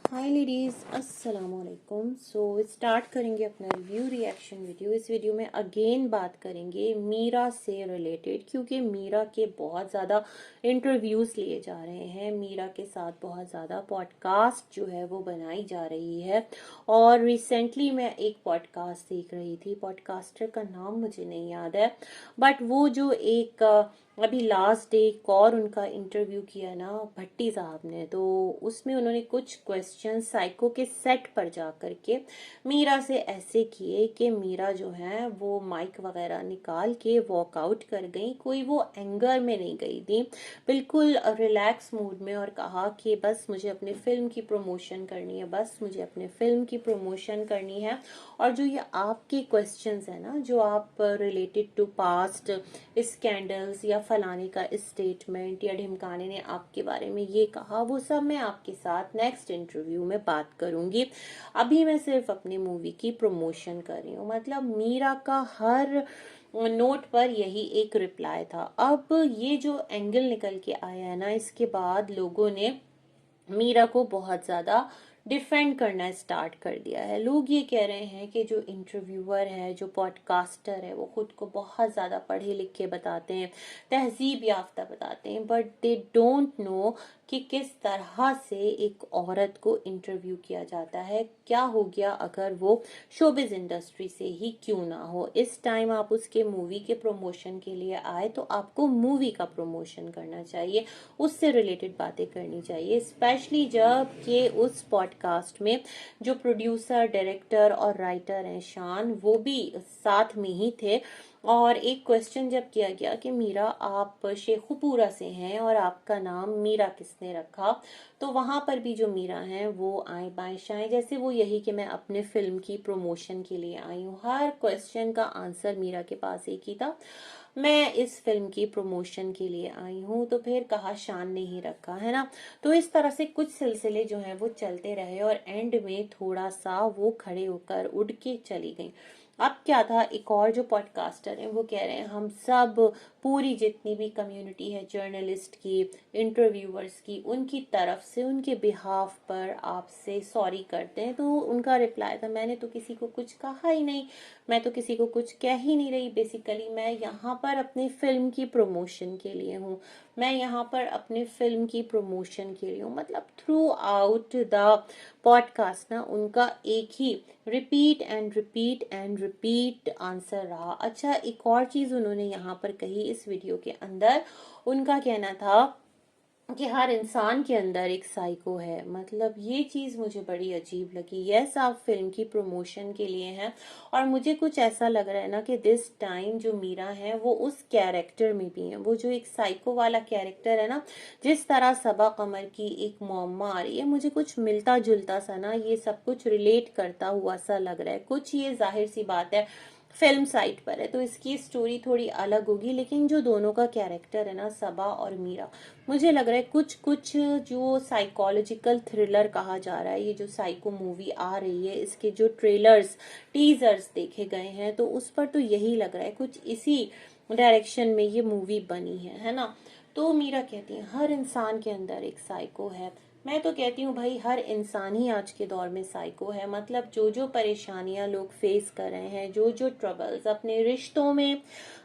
हाय ladies, अस्सलाम वालेकुम। Start करेंगे अपना रिव्यू रिएक्शन वीडियो। इस वीडियो में अगेन बात करेंगे मीरा से रिलेटेड, क्योंकि मीरा के बहुत ज़्यादा इंटरव्यूज़ लिए जा रहे हैं। मीरा के साथ बहुत ज़्यादा पॉडकास्ट जो है वो बनाई जा रही है। और रिसेंटली मैं एक पॉडकास्ट देख रही थी, पॉडकास्टर का नाम मुझे नहीं याद है, बट वो जो एक अभी लास्ट डे एक और उनका इंटरव्यू किया ना भट्टी साहब ने, तो उसमें उन्होंने कुछ क्वेश्चन साइको के सेट पर जा करके मीरा से ऐसे किए कि मीरा जो है वो माइक वगैरह निकाल के वॉकआउट कर गई। कोई वो एंगर में नहीं गई थी, बिल्कुल रिलैक्स मूड में, और कहा कि बस मुझे अपने फिल्म की प्रमोशन करनी है, बस मुझे अपने फिल्म की प्रमोशन करनी है। और जो ये आपके क्वेश्चंस है ना, जो आप रिलेटेड टू पास्ट स्कैंडल्स या फलाने का स्टेटमेंट या ढिमकाने ने आपके बारे में ये कहा, वो सब मैं आपके साथ नेक्स्ट इंटरव्यू में बात करूंगी। अभी मैं सिर्फ अपनी मूवी की प्रमोशन कर रही हूँ। मतलब मीरा का हर नोट पर यही एक रिप्लाई था। अब ये जो एंगल निकल के आया है ना, इसके बाद लोगों ने मीरा को बहुत ज़्यादा डिफेंड करना स्टार्ट कर दिया है। लोग ये कह रहे हैं कि जो इंटरव्यूअर है, जो पॉडकास्टर है, वो खुद को बहुत ज़्यादा पढ़े लिखे बताते हैं, तहजीब याफ्ता बताते हैं, बट दे डोंट नो कि किस तरह से एक औरत को इंटरव्यू किया जाता है। क्या हो गया अगर वो शोबिज इंडस्ट्री से ही क्यों ना हो। इस टाइम आप उसके मूवी के प्रमोशन के लिए आए तो आपको मूवी का प्रमोशन करना चाहिए, उससे रिलेटेड बातें करनी चाहिए, स्पेशली जब कि उस पॉडकास्ट में जो प्रोड्यूसर, डायरेक्टर और राइटर हैं शान, वो भी साथ में ही थे। और एक क्वेश्चन जब किया गया कि मीरा आप शेखुपुरा से हैं और आपका नाम मीरा किसने रखा, तो वहां पर भी जो मीरा हैं वो आए बाएं शाएं, जैसे वो यही कि मैं अपने फिल्म की प्रमोशन के लिए आई हूँ। हर क्वेश्चन का आंसर मीरा के पास एक ही था, मैं इस फिल्म की प्रमोशन के लिए आई हूँ। तो फिर कहा शान ने ही रखा है ना। तो इस तरह से कुछ सिलसिले जो हैं वो चलते रहे और एंड में थोड़ा सा वो खड़े होकर उड़ के चली गई। अब क्या था, एक और जो पॉडकास्टर हैं वो कह रहे हैं हम सब, पूरी जितनी भी कम्युनिटी है जर्नलिस्ट की, इंटरव्यूअर्स की, उनकी तरफ से उनके बिहाफ पर आपसे सॉरी करते हैं। तो उनका रिप्लाई था, मैंने तो किसी को कुछ कहा ही नहीं, मैं तो किसी को कुछ कह ही नहीं रही। बेसिकली मैं यहाँ पर अपनी फिल्म की प्रमोशन के लिए हूँ, मैं यहाँ पर अपनी फिल्म की प्रमोशन के लिए हूँ। मतलब थ्रू आउट द पॉडकास्ट ना उनका एक ही repeat and repeat and repeat answer रहा। अच्छा, एक और चीज उन्होंने यहाँ पर कही इस वीडियो के अंदर, उनका कहना था कि हर इंसान के अंदर एक साइको है। मतलब ये चीज मुझे बड़ी अजीब लगी। यस, आप फिल्म की प्रमोशन के लिए हैं, और मुझे कुछ ऐसा लग रहा है ना कि दिस टाइम जो मीरा है वो उस कैरेक्टर में भी है। वो जो एक साइको वाला कैरेक्टर है ना, जिस तरह सबा कमर की एक मौमा आ रही है, मुझे कुछ मिलता जुलता सा ना ये सब कुछ रिलेट करता हुआ सा लग रहा है। कुछ ये जाहिर सी बात है फिल्म साइट पर है तो इसकी स्टोरी थोड़ी अलग होगी, लेकिन जो दोनों का कैरेक्टर है ना, सबा और मीरा, मुझे लग रहा है कुछ कुछ जो साइकोलॉजिकल थ्रिलर कहा जा रहा है, ये जो साइको मूवी आ रही है, इसके जो ट्रेलर्स, टीजर्स देखे गए हैं, तो उस पर तो यही लग रहा है कुछ इसी डायरेक्शन में ये मूवी बनी है ना। तो मीरा कहती है हर इंसान के अंदर एक साइको है। मैं तो कहती हूँ भाई, हर इंसान ही आज के दौर में साइको है। मतलब जो जो परेशानियां लोग फेस कर रहे हैं, जो जो ट्रबल्स अपने रिश्तों में,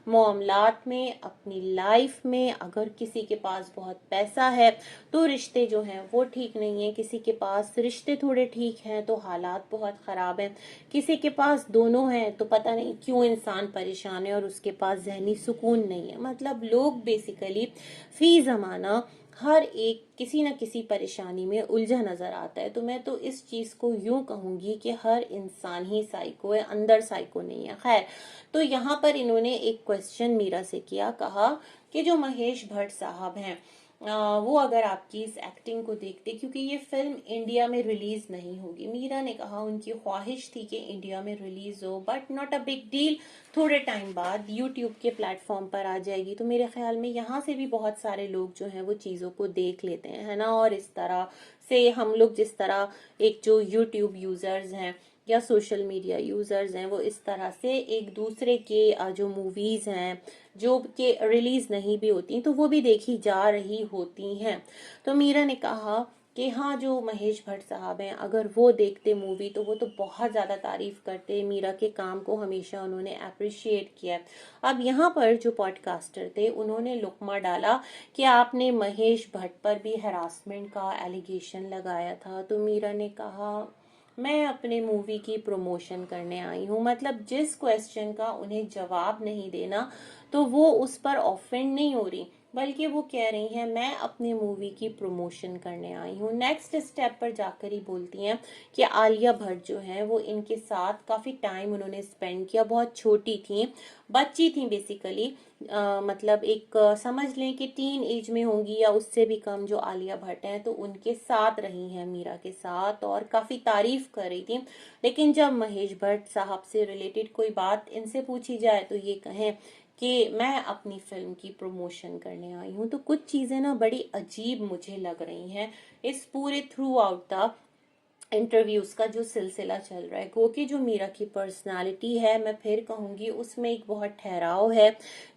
मामलात में, अपनी लाइफ में, अगर किसी के पास बहुत पैसा है तो रिश्ते जो हैं वो ठीक नहीं है, किसी के पास रिश्ते थोड़े ठीक हैं तो हालात बहुत खराब हैं, किसी के पास दोनों हैं तो पता नहीं क्यों इंसान परेशान है और उसके पास जहनी सुकून नहीं है। मतलब लोग बेसिकली फी जमाना हर एक किसी न किसी परेशानी में उलझा नजर आता है। तो मैं तो इस चीज को यूं कहूंगी कि हर इंसान ही साइको है, अंदर साइको नहीं है। खैर, तो यहाँ पर इन्होंने एक क्वेश्चन मीरा से किया, कहा कि जो महेश भट्ट साहब हैं, वो अगर आपकी इस एक्टिंग को देखते, क्योंकि ये फिल्म इंडिया में रिलीज नहीं होगी। मीरा ने कहा उनकी ख्वाहिश थी कि इंडिया में रिलीज हो, but not a big deal, थोड़े टाइम बाद यूट्यूब के प्लेटफॉर्म पर आ जाएगी। तो मेरे ख्याल में यहाँ से भी बहुत सारे लोग जो हैं वो चीज़ों को देख लेते हैं, है ना। और इस तरह से हम लोग जिस तरह एक जो यूट्यूब यूजर्स हैं या सोशल मीडिया यूजर्स हैं, वो इस तरह से एक दूसरे के जो मूवीज हैं जो कि रिलीज नहीं भी होती तो वो भी देखी जा रही होती हैं। तो मीरा ने कहा कि हाँ जो महेश भट्ट साहब हैं अगर वो देखते मूवी तो वो तो बहुत ज़्यादा तारीफ करते, मीरा के काम को हमेशा उन्होंने अप्रिशिएट किया। अब यहाँ पर जो पॉडकास्टर थे उन्होंने लुकमा डाला कि आपने महेश भट्ट पर भी हरासमेंट का एलिगेशन लगाया था, तो मीरा ने कहा मैं अपने मूवी की प्रमोशन करने आई हूँ। मतलब जिस क्वेश्चन का उन्हें जवाब नहीं देना तो वो उस पर ऑफेंड नहीं हो रही, बल्कि वो कह रही हैं मैं अपनी मूवी की प्रमोशन करने आई हूँ। नेक्स्ट स्टेप पर जाकर ही बोलती हैं कि आलिया भट्ट जो है वो इनके साथ काफ़ी टाइम उन्होंने स्पेंड किया, बहुत छोटी थी, बच्ची थी बेसिकली, मतलब एक समझ लें कि टीन एज में होंगी या उससे भी कम जो आलिया भट्ट हैं, तो उनके साथ रही हैं मीरा के साथ और काफ़ी तारीफ कर रही थी। लेकिन जब महेश भट्ट साहब से रिलेटेड कोई बात इनसे पूछी जाए तो ये कहें कि मैं अपनी फिल्म की प्रमोशन करने आई हूँ। तो कुछ चीज़ें ना बड़ी अजीब मुझे लग रही हैं इस पूरे थ्रू आउट द इंटरव्यूज का जो सिलसिला चल रहा है। क्योंकि जो मीरा की पर्सनालिटी है, मैं फिर कहूंगी उसमें एक बहुत ठहराव है,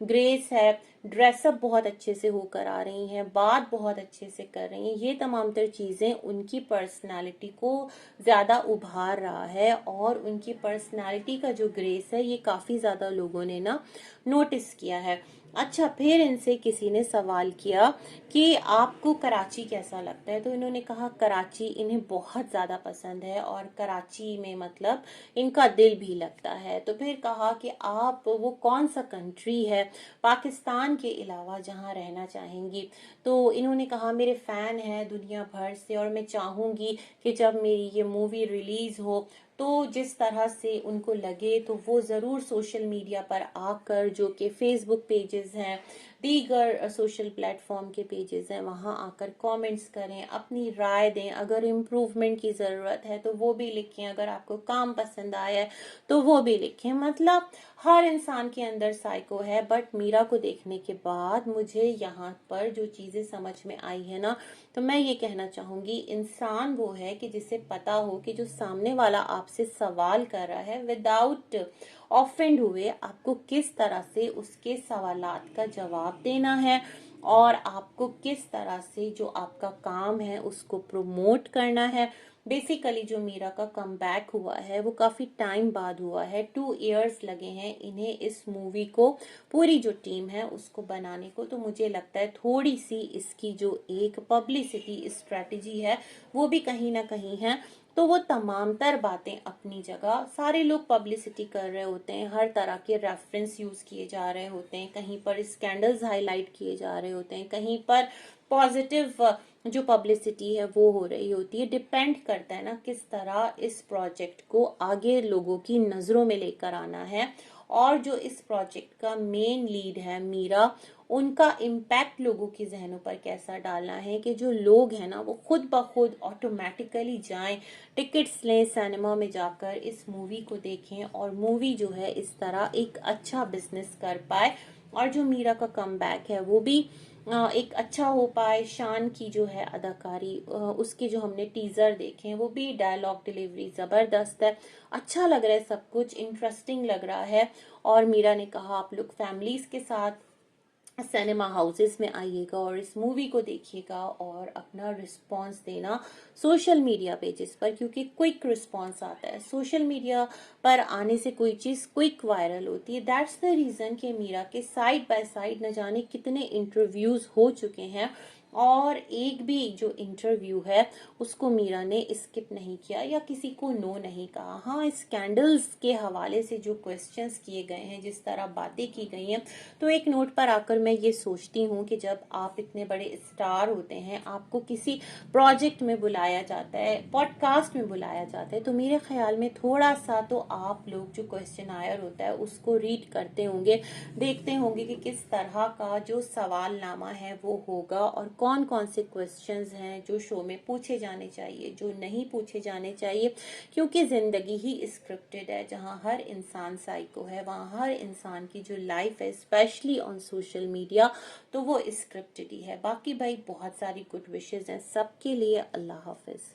ग्रेस है, ड्रेसअप बहुत अच्छे से होकर आ रही हैं, बात बहुत अच्छे से कर रही हैं, ये तमाम तर चीजें उनकी पर्सनालिटी को ज्यादा उभार रहा है और उनकी पर्सनालिटी का जो ग्रेस है ये काफी ज्यादा लोगों ने ना नोटिस किया है। अच्छा, फिर इनसे किसी ने सवाल किया कि आपको कराची कैसा लगता है, तो इन्होंने कहा कराची इन्हें बहुत ज़्यादा पसंद है और कराची में मतलब इनका दिल भी लगता है। तो फिर कहा कि आप वो कौन सा कंट्री है पाकिस्तान के अलावा जहाँ रहना चाहेंगी, तो इन्होंने कहा मेरे फ़ैन हैं दुनिया भर से और मैं चाहूँगी कि जब मेरी ये मूवी रिलीज़ हो तो जिस तरह से उनको लगे तो वो ज़रूर सोशल मीडिया पर आकर, जो कि फेसबुक पेजेस हैं, दीगर सोशल प्लेटफॉर्म के पेजेस हैं, वहाँ आकर कमेंट्स करें, अपनी राय दें, अगर इम्प्रूवमेंट की ज़रूरत है तो वो भी लिखें, अगर आपको काम पसंद आया है तो वो भी लिखें। मतलब हर इंसान के अंदर साइको है, बट मीरा को देखने के बाद मुझे यहाँ पर जो चीज़ें समझ में आई है ना, तो मैं ये कहना चाहूँगी इंसान वो है कि जिसे पता हो कि जो सामने वाला आपसे सवाल कर रहा है विदाउट ऑफेंड हुए आपको किस तरह से उसके सवालात का जवाब देना है और आपको किस तरह से जो आपका काम है उसको प्रमोट करना है। बेसिकली जो मीरा का कमबैक हुआ है वो काफी टाइम बाद हुआ है, 2 इयर्स लगे हैं इन्हें इस मूवी को, पूरी जो टीम है उसको बनाने को। तो मुझे लगता है थोड़ी सी इसकी जो एक पब्लिसिटी स्ट्रेटजी है वो भी कहीं ना कहीं है। तो वो तमाम तर बातें अपनी जगह, सारे लोग पब्लिसिटी कर रहे होते हैं, हर तरह के रेफरेंस यूज किए जा रहे होते हैं, कहीं पर स्कैंडल्स हाईलाइट किए जा रहे होते हैं, कहीं पर पॉजिटिव जो पब्लिसिटी है वो हो रही होती है। डिपेंड करता है ना किस तरह इस प्रोजेक्ट को आगे लोगों की नजरों में लेकर आना है। और जो इस प्रोजेक्ट का मेन लीड है मीरा, उनका इम्पैक्ट लोगों की जहनों पर कैसा डालना है कि जो लोग हैं ना वो खुद ब खुद ऑटोमेटिकली जाएं, टिकट्स लें, सिनेमा में जाकर इस मूवी को देखें और मूवी जो है इस तरह एक अच्छा बिजनेस कर पाए और जो मीरा का कमबैक है वो भी एक अच्छा हो पाए। शान की जो है अदाकारी, उसके जो हमने टीजर देखे हैं वो भी डायलॉग डिलीवरी जबरदस्त है, अच्छा लग रहा है, सब कुछ इंटरेस्टिंग लग रहा है। और मीरा ने कहा आप लोग फैमिलीज के साथ सिनेमा हाउसेस में आइएगा और इस मूवी को देखिएगा और अपना रिस्पांस देना सोशल मीडिया पेजेस पर, क्योंकि क्विक रिस्पांस आता है सोशल मीडिया पर आने से, कोई चीज क्विक वायरल होती है। दैट्स द रीजन कि मीरा के साइड बाय साइड न जाने कितने इंटरव्यूज हो चुके हैं और एक भी जो इंटरव्यू है उसको मीरा ने स्किप नहीं किया या किसी को नो नहीं कहा। हाँ, स्कैंडल्स के हवाले से जो क्वेश्चंस किए गए हैं, जिस तरह बातें की गई हैं, तो एक नोट पर आकर मैं ये सोचती हूँ कि जब आप इतने बड़े स्टार होते हैं, आपको किसी प्रोजेक्ट में बुलाया जाता है, पॉडकास्ट में बुलाया जाता है, तो मेरे ख्याल में थोड़ा सा तो आप लोग जो क्वेश्चन आयर होता है उसको रीड करते होंगे, देखते होंगे कि किस तरह का जो सवालनामा है वो होगा और कौन कौन से क्वेश्चंस हैं जो शो में पूछे जाने चाहिए, जो नहीं पूछे जाने चाहिए। क्योंकि जिंदगी ही स्क्रिप्टेड है, जहाँ हर इंसान साइको है, वहाँ हर इंसान की जो लाइफ है स्पेशली ऑन सोशल मीडिया, तो वो स्क्रिप्टेड ही है। बाकी भाई बहुत सारी गुड विशेस हैं सबके लिए। अल्लाह हाफिज।